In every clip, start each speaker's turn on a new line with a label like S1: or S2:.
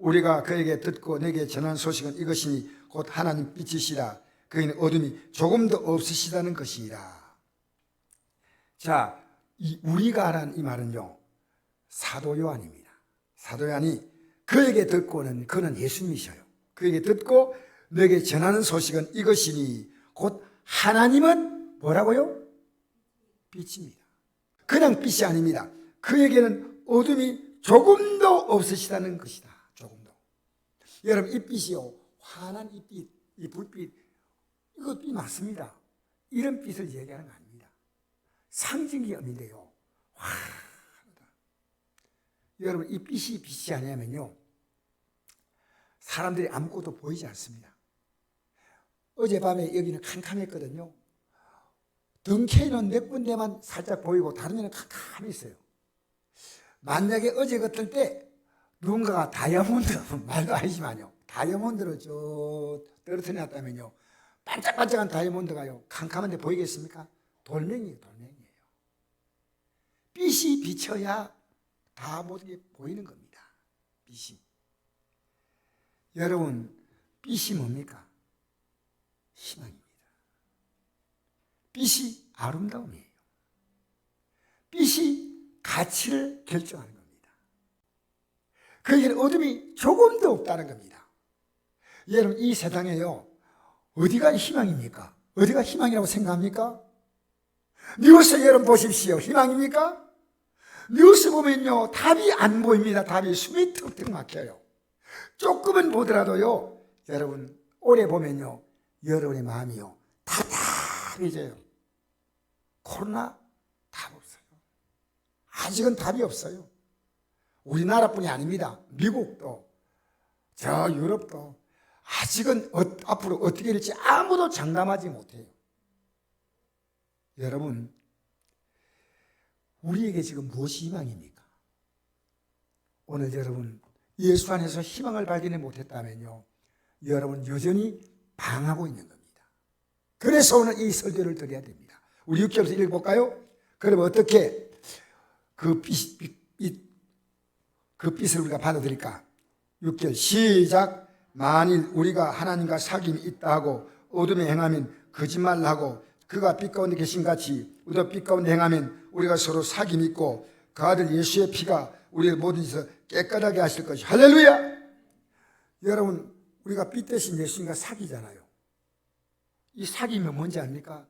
S1: 우리가 그에게 듣고 내게 전한 소식은 이것이니 곧 하나님 빛이시라. 그에게는 어둠이 조금도 없으시다는 것이니라. 자, 이 우리가라는 이 말은요, 사도 요한입니다. 사도 요한이 그에게 듣고는, 그는 예수님이셔요. 그에게 듣고 내게 전하는 소식은 이것이니 곧 하나님은 뭐라고요? 빛입니다. 그냥 빛이 아닙니다. 그에게는 어둠이 조금도 없으시다는 것이다. 조금도. 여러분, 이 빛이요, 환한 이 빛, 이 불빛, 이거 빛 맞습니다. 이런 빛을 얘기하는 거 아닙니다. 상징이 의미인데요, 환하다. 여러분, 이 빛이 빛이 아니냐면요, 사람들이 아무것도 보이지 않습니다. 어젯밤에 여기는 캄캄했거든요. 덩케이는 몇 군데만 살짝 보이고 다른 데는 캄캄히 있어요. 만약에 어제 같을 때 누군가가 다이아몬드, 말도 아니지만요, 다이아몬드를 저 떨어뜨려 놨다면요, 반짝반짝한 다이아몬드가요, 캄캄한데 보이겠습니까? 돌멩이에요, 돌멩이에요. 빛이 비쳐야 다 모든 게 보이는 겁니다. 빛이. 여러분, 빛이 뭡니까? 희망입니다. 빛이 아름다움이에요. 빛이 가치를 결정하는 겁니다. 그에게는 어둠이 조금도 없다는 겁니다. 여러분, 이 세상에요, 어디가 희망입니까? 어디가 희망이라고 생각합니까? 뉴스 여러분 보십시오. 희망입니까? 뉴스 보면요, 답이 안 보입니다. 답이 숨이 턱턱 막혀요. 조금은 보더라도요, 여러분, 오래 보면요, 여러분의 마음이요, 답답해져요. 코로나 답 없어요. 아직은 답이 없어요. 우리나라뿐이 아닙니다. 미국도, 저 유럽도 아직은 앞으로 어떻게 될지 아무도 장담하지 못해요. 여러분, 우리에게 지금 무엇이 희망입니까? 오늘 여러분, 예수 안에서 희망을 발견해 못했다면요, 여러분 여전히 방황하고 있는 겁니다. 그래서 오늘 이 설교를 드려야 됩니다. 우리 6절부터 읽어볼까요? 그러면 어떻게 그 빛을 우리가 받아들일까? 6절 시작. 만일 우리가 하나님과 사귐이 있다 하고 어둠에 행하면 거짓말을 하고 그가 빛 가운데 계신 같이 우리도 빛 가운데 행하면 우리가 서로 사귐이 있고 그 아들 예수의 피가 우리의 모든 짓을 깨끗하게 하실 것이. 할렐루야. 여러분, 우리가 빛 대신 예수님과 사귀잖아요. 이 사귐이 뭔지 압니까?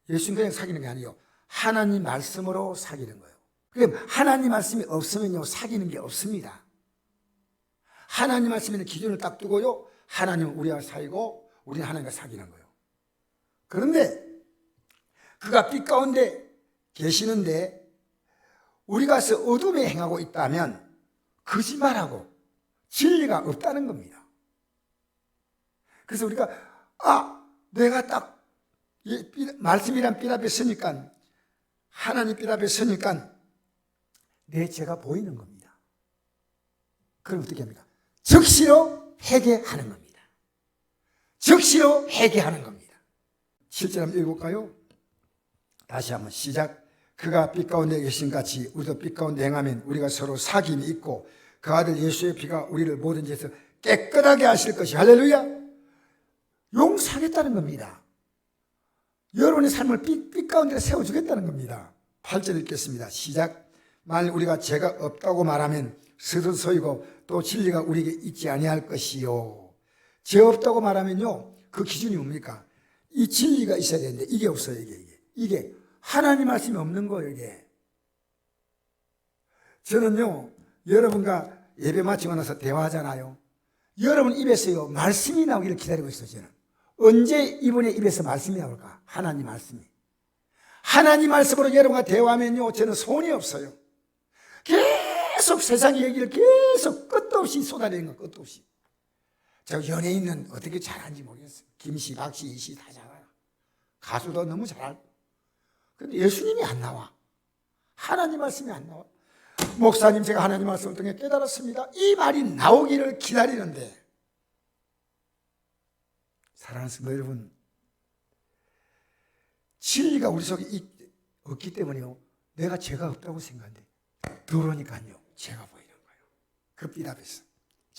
S1: 예수님 그냥 사귀는 게 아니에요. 하나님 말씀으로 사귀는 거예요. 그럼 하나님 말씀이 없으면요, 사귀는 게 없습니다. 하나님 말씀에는 기준을 딱 두고요, 하나님은 우리와 사귀고 우리는 하나님과 사귀는 거예요. 그런데 그가 빛 가운데 계시는데 우리가 어둠에 행하고 있다면 거짓말하고 진리가 없다는 겁니다. 그래서 우리가 내가 딱 말씀이란 빛 앞에 서니까, 하나님 빛 앞에 서니까 내 죄가 보이는 겁니다. 그럼 어떻게 합니까? 즉시로 회개하는 겁니다. 즉시로 회개하는 겁니다. 7절 한번 읽어볼까요? 다시 한번 시작. 그가 빛 가운데 계신 같이 우리도 빛 가운데 행하면 우리가 서로 사귐이 있고 그 아들 예수의 피가 우리를 모든 죄에서 깨끗하게 하실 것이. 할렐루야. 용서하겠다는 겁니다. 여러분의 삶을 빛 가운데 세워주겠다는 겁니다. 8절 읽겠습니다. 시작. 만일 우리가 죄가 없다고 말하면 서서히고 또 진리가 우리에게 있지 아니할 것이요. 죄 없다고 말하면요, 그 기준이 뭡니까? 이 진리가 있어야 되는데 이게 없어요. 이게 하나님 말씀이 없는 거예요. 이게. 저는요, 여러분과 예배 마치고 나서 대화하잖아요. 여러분 입에서요, 말씀이 나오기를 기다리고 있어요. 저는 언제 이분의 입에서 말씀이 나올까? 하나님 말씀이. 하나님 말씀으로 여러분과 대화하면요, 저는 소원이 없어요. 계속 세상 얘기를 계속 끝도 없이 쏟아내는 거, 끝도 없이. 저 연예인은 어떻게 잘하는지 모르겠어요. 김씨, 박씨, 이씨 다 잘해요. 가수도 너무 잘하고. 근데 예수님이 안 나와. 하나님 말씀이 안 나와. 목사님, 제가 하나님 말씀을 통해 깨달았습니다. 이 말이 나오기를 기다리는데, 사랑하는 성도 여러분, 진리가 우리 속에 없기 때문에요, 내가 죄가 없다고 생각하는데 들어오니까요, 죄가 보이는 거예요. 그 빛 앞에서.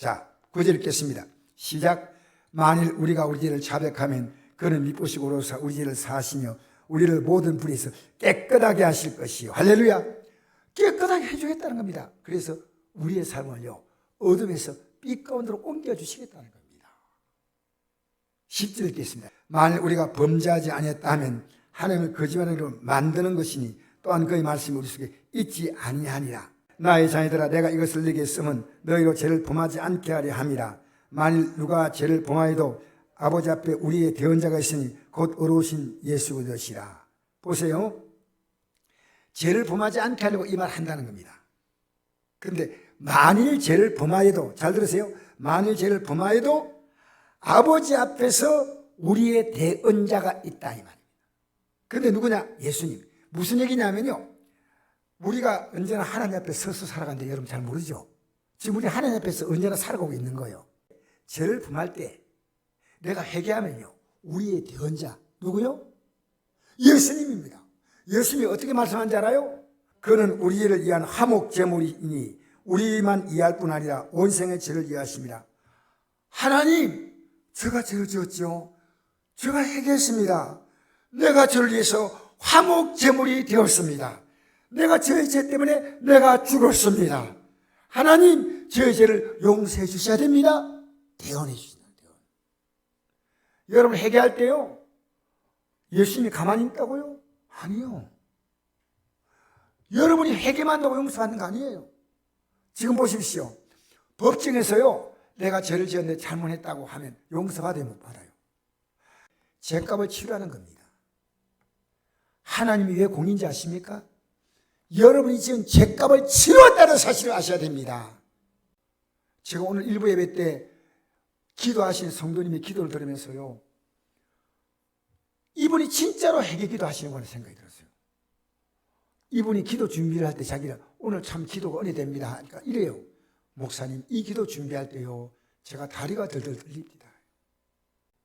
S1: 자, 9절 읽겠습니다. 시작. 만일 우리가 우리 죄를 자백하면 그는 미쁘시고 오로사 우리 죄를 사하시며 우리를 모든 불의에서 깨끗하게 하실 것이요. 할렐루야. 깨끗하게 해주겠다는 겁니다. 그래서 우리의 삶을요, 어둠에서 빛 가운데로 옮겨주시겠다는 겁니다. 10절 읽겠습니다. 만일 우리가 범죄하지 아니했다 하면 하나님을 거짓말하기로 만드는 것이니 또한 그의 말씀이 우리 속에 있지 아니하니라. 나의 자녀들아, 내가 이것을 네게 쓰면 너희로 죄를 범하지 않게 하려 함이라. 만일 누가 죄를 범하여도 아버지 앞에 우리의 대언자가 있으니 곧 의로우신 예수 그리스도시라. 보세요. 죄를 범하지 않게 하려고 이 말 한다는 겁니다. 그런데 만일 죄를 범하여도, 잘 들으세요. 만일 죄를 범하여도 아버지 앞에서 우리의 대언자가 있다 이 말입니다. 그런데 누구냐? 예수님. 무슨 얘기냐면요, 우리가 언제나 하나님 앞에 서서 살아가는데 여러분 잘 모르죠? 지금 우리 하나님 앞에서 언제나 살아가고 있는 거예요. 죄를 범할 때 내가 회개하면요, 우리의 대언자 누구요? 예수님입니다. 예수님이 어떻게 말씀한지 알아요? 그는 우리를 위한 화목 제물이니 우리만 이해할 뿐 아니라 온 생의 죄를 이해하십니다. 하나님, 제가 죄를 지었죠. 제가 회개했습니다. 내가 저를 위해서 화목 제물이 되었습니다. 내가 저의 죄 때문에 내가 죽었습니다. 하나님, 저의 죄를 용서해 주셔야 됩니다. 대언해 주신다. 대언. 여러분 회개할 때요, 예수님이 가만히 있다고요? 아니요. 여러분이 회개만 한다고 용서받는 거 아니에요. 지금 보십시오. 법정에서요, 내가 죄를 지었는데 잘못했다고 하면 용서받아요, 못 받아요? 죄값을 치르라는 겁니다. 하나님이 왜 공인지 아십니까? 여러분이 지금 죄값을 치렀다는 사실을 아셔야 됩니다. 제가 오늘 일부 예배 때 기도하신 성도님의 기도를 들으면서요, 이분이 진짜로 회개 기도하시는 거라는 생각이 들었어요. 이분이 기도 준비를 할 때 자기가 오늘 참 기도가 은혜됩니다 하니까 이래요. 목사님, 이 기도 준비할 때요, 제가 다리가 덜덜 떨립니다.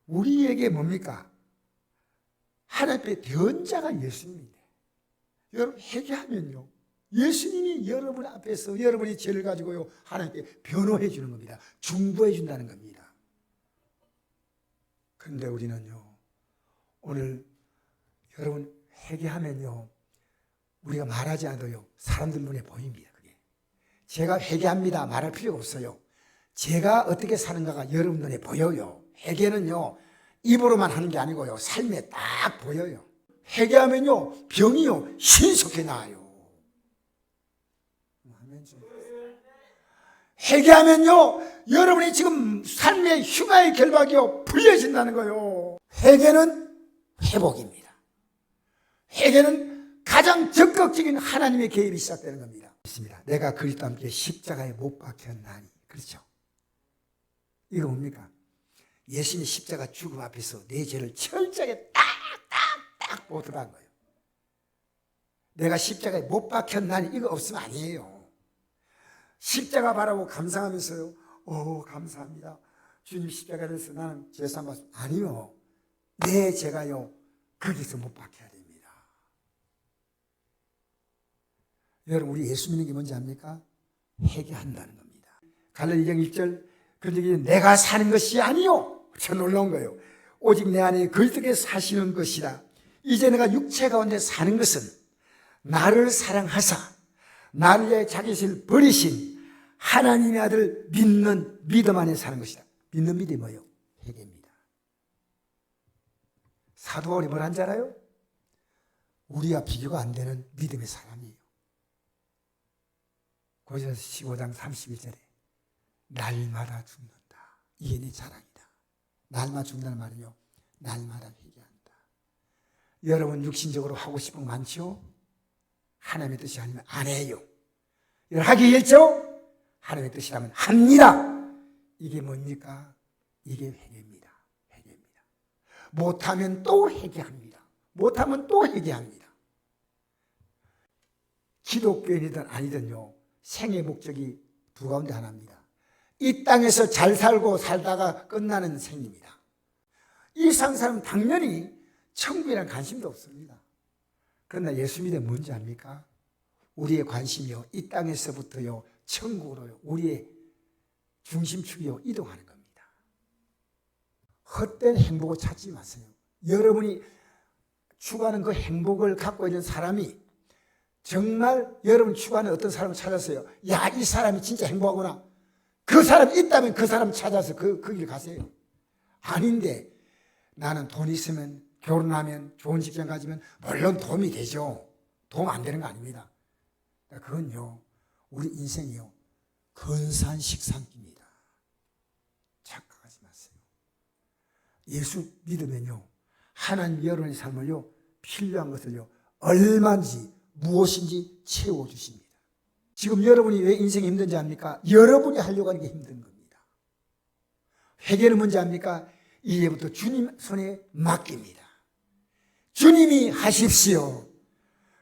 S1: 우리에게 뭡니까? 하나님의 대언자가 예수님인데, 여러분 회개하면요, 예수님이 여러분 앞에서 여러분의 죄를 가지고요, 하나님께 변호해 주는 겁니다. 중보해 준다는 겁니다. 그런데 우리는요, 오늘 여러분 회개하면요, 우리가 말하지 않아도요, 사람들 눈에 보입니다. 그게 제가 회개합니다 말할 필요가 없어요. 제가 어떻게 사는가가 여러분 눈에 보여요. 회개는요, 입으로만 하는 게 아니고요, 삶에 딱 보여요. 회개하면요, 병이요 신속히 나아요. 회개하면요, 여러분이 지금 삶의 흉화의 결박이요 풀려진다는 거예요. 회개는 회복입니다. 회개는 가장 적극적인 하나님의 개입이 시작되는 겁니다. 내가 그리스도와 함께 십자가에 못 박혔나니. 그렇죠? 이거 뭡니까? 예수님이 십자가 죽음 앞에서 내 죄를 철저하게 딱 보더라는 거예요. 내가 십자가에 못 박혔나니 이거 없으면 아니에요. 십자가 바라고 감상하면서요, 감사합니다. 주님 십자가에 대해서 나는 죄사함 받습니다. 아니요. 내 죄가요, 거기서 못 박혀야 됩니다. 여러분, 우리 예수 믿는 게 뭔지 압니까? 회개한다는 겁니다. 갈라디아 2장 1절, 그런데 내가 사는 것이 아니요, 참 놀라운 거예요. 오직 내 안에 그리스도께서 사시는 것이라. 이제 내가 육체 가운데 사는 것은 나를 사랑하사 나를 위해 자기 자신을 버리신 하나님의 아들 믿는 믿음 안에 사는 것이다. 믿는 믿음이 뭐예요? 회개입니다. 사도 바울이 뭘 한지 알아요? 우리와 비교가 안 되는 믿음의 사람이에요. 고린도서 15장 31절에 날마다 죽는다. 이게 내 자랑이다. 날마다 죽는다는 말은요, 날마다 회개한다. 여러분 육신적으로 하고 싶은 거 많죠? 하나님의 뜻이 아니면 안 해요. 여러분 하기 싫죠? 하나님의 뜻이라면 합니다. 이게 뭡니까? 이게 회개입니다. 회개입니다. 못하면 또 회개합니다. 못하면 또 회개합니다. 기독교인이든 아니든요, 생의 목적이 두 가운데 하나입니다. 이 땅에서 잘 살고 살다가 끝나는 생입니다. 이 세상 사람은 당연히 천국이란 관심도 없습니다. 그러나 예수 믿음은 뭔지 압니까? 우리의 관심이요, 이 땅에서부터요, 천국으로요, 우리의 중심축이요 이동하는 겁니다. 헛된 행복을 찾지 마세요. 여러분이 추구하는 그 행복을 갖고 있는 사람이 정말 여러분 추구하는 어떤 사람을 찾았어요. 야, 이 사람이 진짜 행복하구나. 그 사람이 있다면 그 사람 찾아서 그 길 가세요. 아닌데 나는 돈 있으면 결혼하면 좋은 직장 가지면 물론 도움이 되죠. 도움 안 되는 거 아닙니다. 그건요 우리 인생이요 근사한 식상기입니다. 착각하지 마세요. 예수 믿으면요 하나님 여러분의 삶을요 필요한 것을요 얼마든지 무엇인지 채워주십니다. 지금 여러분이 왜 인생이 힘든지 압니까? 여러분이 하려고 하는 게 힘든 겁니다. 회개는 뭔지 압니까? 이제부터 주님 손에 맡깁니다. 주님이 하십시오.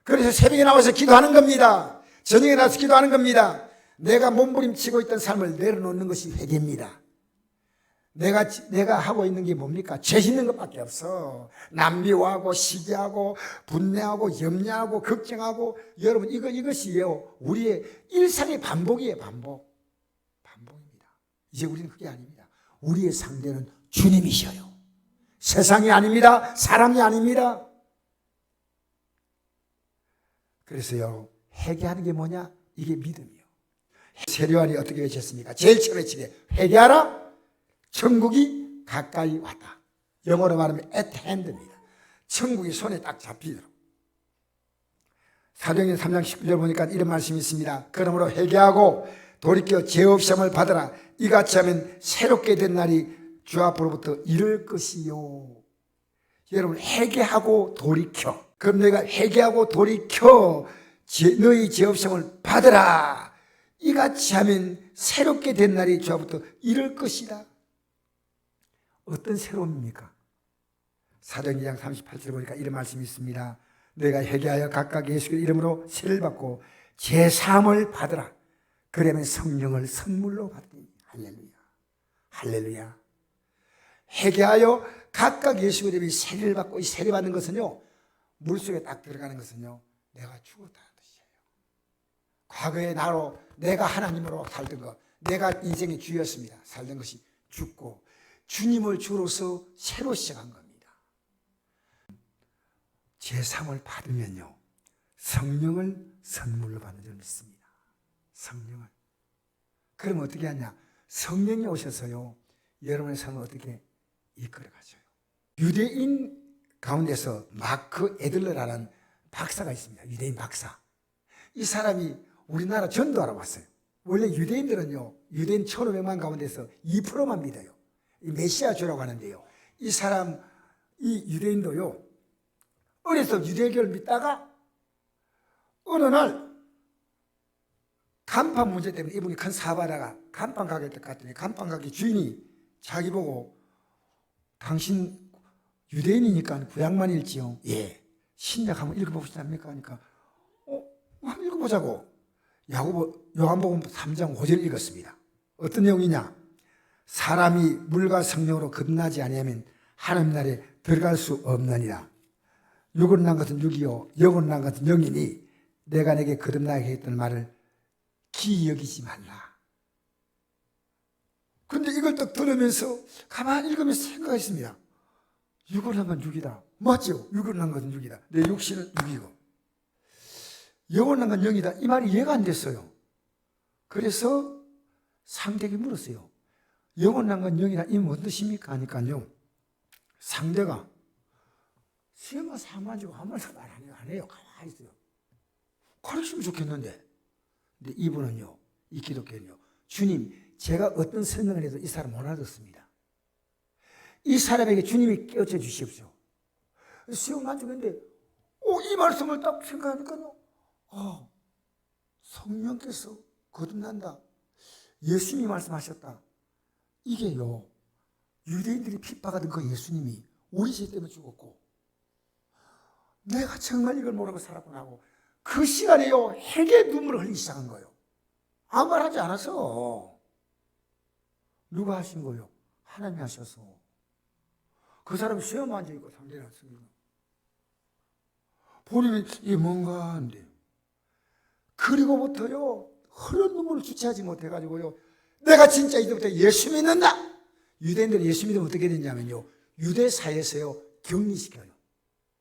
S1: 그래서 새벽에 나와서 기도하는 겁니다. 저녁에 나와서 기도하는 겁니다. 내가 몸부림치고 있던 삶을 내려놓는 것이 회개입니다. 내가 하고 있는 게 뭡니까? 죄 짓는 것밖에 없어. 남비호하고 시기하고 분내하고 염려하고 걱정하고 여러분 이것이요 우리의 일상의 반복이에요. 반복입니다. 이제 우리는 그게 아닙니다. 우리의 상대는 주님이셔요. 세상이 아닙니다. 사람이 아닙니다. 그래서요 회개하는 게 뭐냐? 이게 믿음이요. 세례요한이 어떻게 외쳤습니까? 제일 처음 외치게 회개하라 천국이 가까이 왔다. 영어로 말하면 at hand입니다. 천국이 손에 딱 잡히도록. 사도행전 3장 19절 보니까 이런 말씀이 있습니다. 그러므로 회개하고 돌이켜 죄업 시험을 받으라. 이같이 하면 새롭게 된 날이 주 앞으로부터 이를 것이요. 여러분 회개하고 돌이켜. 그럼 내가 회개하고 돌이켜 너희 죄업 시험을 받으라. 이같이 하면 새롭게 된 날이 주 앞으로부터 이를 것이다. 어떤 새로움입니까? 사도행전 2장 38절 보니까 이런 말씀이 있습니다. 너희가 회개하여 각각 예수의 이름으로 세례를 받고 제사함을 받으라. 그러면 성령을 선물로 받으니. 할렐루야. 할렐루야. 회개하여 각각 예수의 이름에 세례를 받고 이 세례 받는 것은요 물속에 딱 들어가는 것은요 내가 죽었다는 뜻이에요. 과거의 나로 내가 하나님으로 살던 것, 내가 인생의 주였습니다. 살던 것이 죽고 주님을 주로서 새로 시작한 겁니다. 제삼을 받으면요 성령을 선물로 받는 줄 믿습니다. 성령을. 그럼 어떻게 하냐? 성령이 오셔서요 여러분의 삶을 어떻게 이끌어가죠? 유대인 가운데서 마크 에들러라는 박사가 있습니다. 유대인 박사. 이 사람이 우리나라 전도하러 왔어요. 원래 유대인들은요 유대인 1500만 가운데서 2%만 믿어요. 메시아주라고 하는데요. 이 사람, 이 유대인도요, 어려서 유대교를 믿다가 어느 날 간판 문제 때문에 이분이 큰 사업하다가 간판 가게 갔더니 간판 가게 주인이 자기 보고 당신 유대인이니까 구약만 읽지요. 예. 신약 한번 읽어보시답니까? 하니까 한번 읽어보자고. 요한복음 3장 5절 읽었습니다. 어떤 내용이냐? 사람이 물과 성령으로 거듭나지 아니하면 하나님 나라에 들어갈 수 없느니라. 육으로 난 것은 육이요 영으로 난 것은 영이니 내가 내게 거듭나게 했던 말을 기이 여기지 말라. 그런데 이걸 딱 들으면서 가만히 읽으면서 생각했습니다. 육으로 난 건 육이다. 맞죠? 육으로 난 것은 육이다. 내 육신은 육이고 영으로 난 건 영이다. 이 말이 이해가 안 됐어요. 그래서 상대에게 물었어요. 영으로 난 건 영이다. 이 무슨 뜻입니까? 하니까요. 상대가 시험만 사가지고 한 말도 안 해요. 가만히 있어요. 가르치면 좋겠는데. 근데 이분은요, 이 기독교는요, 주님, 제가 어떤 설명을 해도 이 사람 못 알아듣습니다. 이 사람에게 주님이 깨우쳐 주십시오. 시험 만족했는데, 이 말씀을 딱 생각하니까요, 성령께서 거듭난다. 예수님이 말씀하셨다. 이게요, 유대인들이 핍박하던 그 예수님이 우리 죄 때문에 죽었고, 내가 정말 이걸 모르고 살았구나 하고, 그 시간에요, 핵의 눈물을 흘리기 시작한 거예요. 아무 말 하지 않았어. 누가 하신 거예요? 하나님이 하셔서. 그 사람이 수염 앉아있고 상대를 했습니다. 본인은 이게 뭔가 하는데. 그리고부터요, 흐른 눈물을 주체하지 못해가지고요, 내가 진짜 이제부터 예수 믿는다. 유대인들은 예수 믿으면 어떻게 되냐면요, 유대 사회에서요 격리시켜요.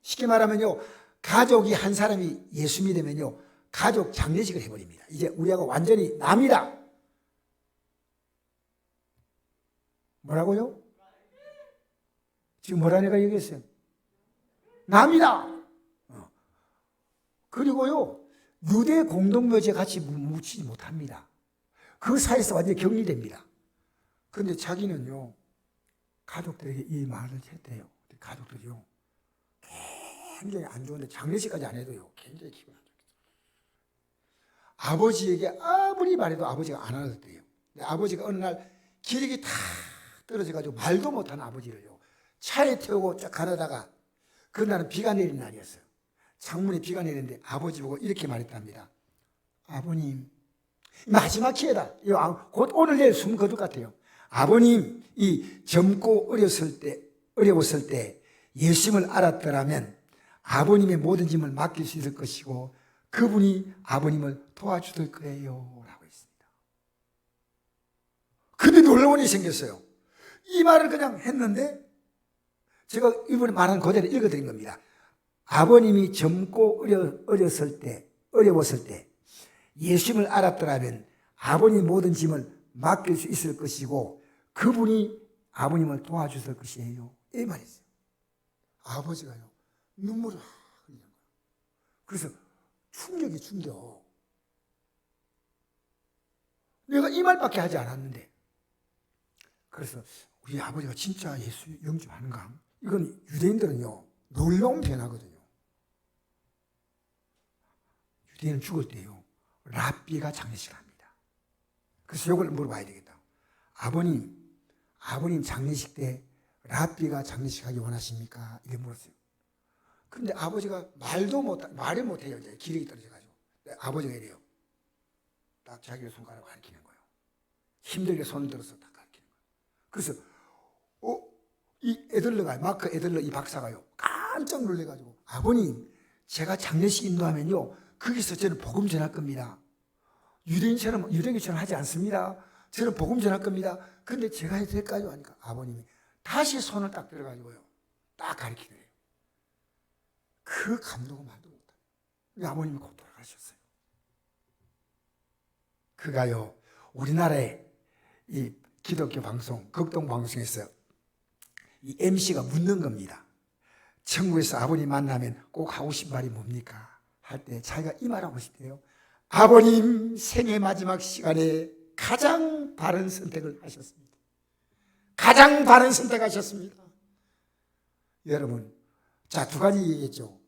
S1: 쉽게 말하면요, 가족이 한 사람이 예수 믿으면요 가족 장례식을 해버립니다. 이제 우리하고 완전히 남이다. 뭐라고요? 지금 뭐라 내가 얘기했어요? 남이다. 그리고요 유대 공동묘지에 같이 묻히지 못합니다. 그 사이에서 완전히 격리됩니다. 그런데 자기는요 가족들에게 이 말을 했대요. 가족들이요 굉장히 안 좋은데 장례식까지 안 해도요 굉장히 기분 안 좋겠어요. 아버지에게 아무리 말해도 아버지가 안 알아듣대요. 아버지가 어느 날 기력이 다 떨어져가지고 말도 못하는 아버지를요 차에 태우고 쫙 가려다가 그날은 비가 내린 날이었어요. 창문에 비가 내리는데 아버지 보고 이렇게 말했답니다. 아버님, 마지막 기회다. 곧 오늘 내일 숨 거둘 것 같아요. 아버님, 이 젊고 어려웠을 때 예수님을 알았더라면 아버님의 모든 짐을 맡길 수 있을 것이고 그분이 아버님을 도와주실 거예요 라고 했습니다. 근데 놀라운 일이 생겼어요. 이 말을 그냥 했는데 제가 이번에 말한 그대로 읽어드린 겁니다. 아버님이 젊고 어려웠을 때 예수님을 알았더라면 아버님 모든 짐을 맡길 수 있을 것이고 그분이 아버님을 도와주실 것이에요. 이 말이었어요. 아버지가요 눈물을 흘리는 거예요. 그래서 충격. 내가 이 말밖에 하지 않았는데 그래서 우리 아버지가 진짜 예수 영접하는가? 이건 유대인들은요 놀라운 변화거든요. 유대인은 죽을 때요 랍비가 장례식을 합니다. 그래서 이걸 물어봐야 되겠다. 아버님 장례식 때 랍비가 장례식하기 원하십니까? 이렇게 물었어요. 근데 아버지가 말을 못해요. 이제 기력이 떨어져가지고. 아버지가 이래요. 딱 자기의 손가락을 가리키는 거예요. 힘들게 손을 들어서 딱 가리키는 거예요. 그래서 이 마크 에들러 이 박사가요 깜짝 놀래가지고 아버님 제가 장례식 인도하면요 거기서 저는 복음 전할 겁니다. 유대인처럼 하지 않습니다. 저는 복음 전할 겁니다. 근데 제가 해도 될까요? 하니까 아버님이 다시 손을 딱 들어가지고요 딱 가리키더래요. 그 감동을 말도 못해요. 아버님이 곧 돌아가셨어요. 그가요 우리나라의 이 기독교 방송 극동 방송에서 이 MC가 묻는 겁니다. 천국에서 아버님 만나면 꼭 하고 싶은 말이 뭡니까? 할 때 자기가 이 말하고 싶대요. 아버님 생애 마지막 시간에 가장 바른 선택을 하셨습니다. 가장 바른 선택하셨습니다. 여러분, 자, 두 가지 얘기했죠.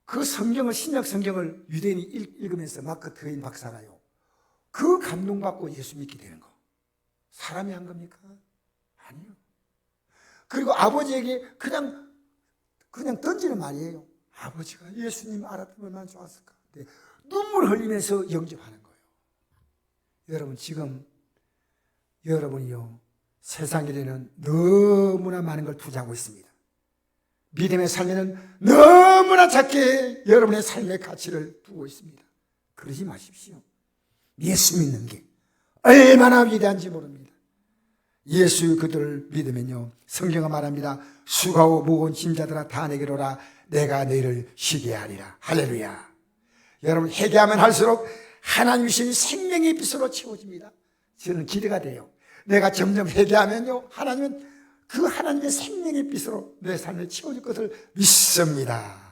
S1: 그 성경을, 신약 성경을 유대인이 읽으면서 마크 트웨인 박사가요 그 감동받고 예수 믿게 되는 거 사람이 한 겁니까? 아니요. 그리고 아버지에게 그냥 던지는 말이에요. 아버지가 예수님 알았으면 얼마나 좋았을까. 눈물 흘리면서 영접하는 거예요. 여러분 지금 여러분이요 세상에는 너무나 많은 걸 투자하고 있습니다. 믿음의 삶에는 너무나 작게 여러분의 삶의 가치를 두고 있습니다. 그러지 마십시오. 예수 믿는 게 얼마나 위대한지 모릅니다. 예수 그들을 믿으면요 성경은 말합니다. 수고하고 무거운 짐자들아 다 내게로 오라 내가 너희를 쉬게 하리라. 할렐루야. 여러분 회개하면 할수록 하나님 주신 생명의 빛으로 채워집니다. 저는 기대가 돼요. 내가 점점 회개하면요 하나님은 그 하나님의 생명의 빛으로 내 삶을 채워줄 것을 믿습니다.